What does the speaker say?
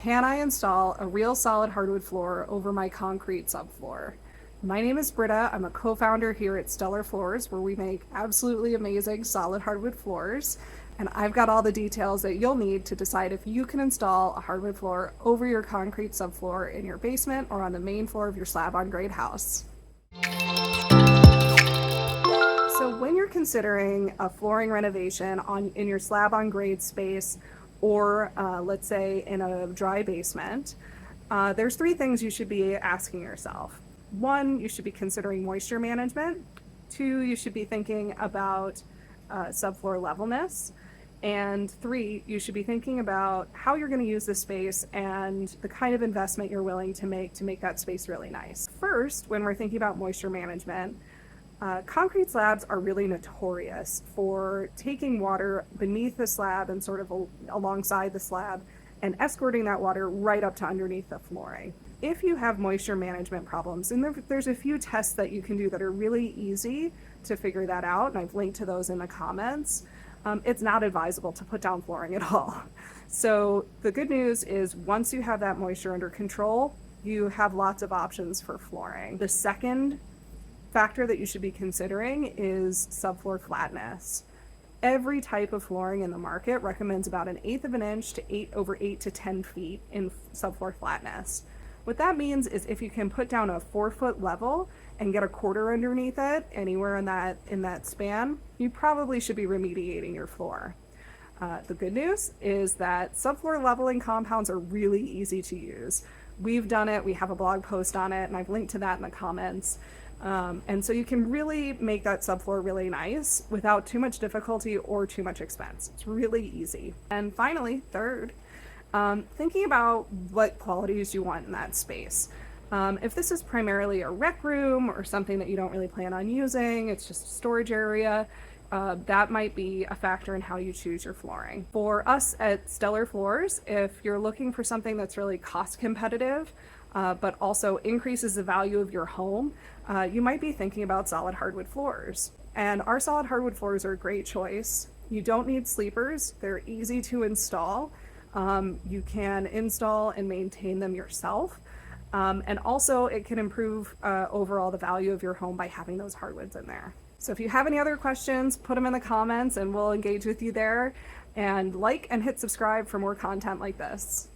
Can I install a real solid hardwood floor over my concrete subfloor? My name is Britta. I'm a co-founder here at Steller Floors, where we make absolutely amazing solid hardwood floors. And I've got all the details that you'll need to decide if you can install a hardwood floor over your concrete subfloor in your basement or on the main floor of your slab-on-grade house. So when you're considering a flooring renovation in your slab-on-grade space, or let's say in a dry basement, there's three things you should be asking yourself. One, you should be considering moisture management. Two, you should be thinking about subfloor levelness. And three, you should be thinking about how you're going to use the space and the kind of investment you're willing to make that space really nice. First, when we're thinking about moisture management, concrete slabs are really notorious for taking water beneath the slab and sort of alongside the slab and escorting that water right up to underneath the flooring. If you have moisture management problems, and there's a few tests that you can do that are really easy to figure that out, and I've linked to those in the comments, it's not advisable to put down flooring at all. So the good news is once you have that moisture under control, you have lots of options for flooring. The second factor that you should be considering is subfloor flatness. Every type of flooring in the market recommends about 1/8 of an inch to 8 to 10 feet in subfloor flatness. What that means is if you can put down a 4-foot level and get a quarter underneath it anywhere in that span, you probably should be remediating your floor. The good news is that subfloor leveling compounds are really easy to use. We've done it, we have a blog post on it, and I've linked to that in the comments. And so you can really make that subfloor really nice without too much difficulty or too much expense. It's really easy. And finally, third, thinking about what qualities you want in that space. If this is primarily a rec room or something that you don't really plan on using, it's just a storage area, that might be a factor in how you choose your flooring. For us at Steller Floors, if you're looking for something that's really cost competitive, but also increases the value of your home, you might be thinking about solid hardwood floors. And our solid hardwood floors are a great choice. You don't need sleepers. They're easy to install. You can install and maintain them yourself. And also it can improve overall the value of your home by having those hardwoods in there. So if you have any other questions, put them in the comments and we'll engage with you there. And like and hit subscribe for more content like this.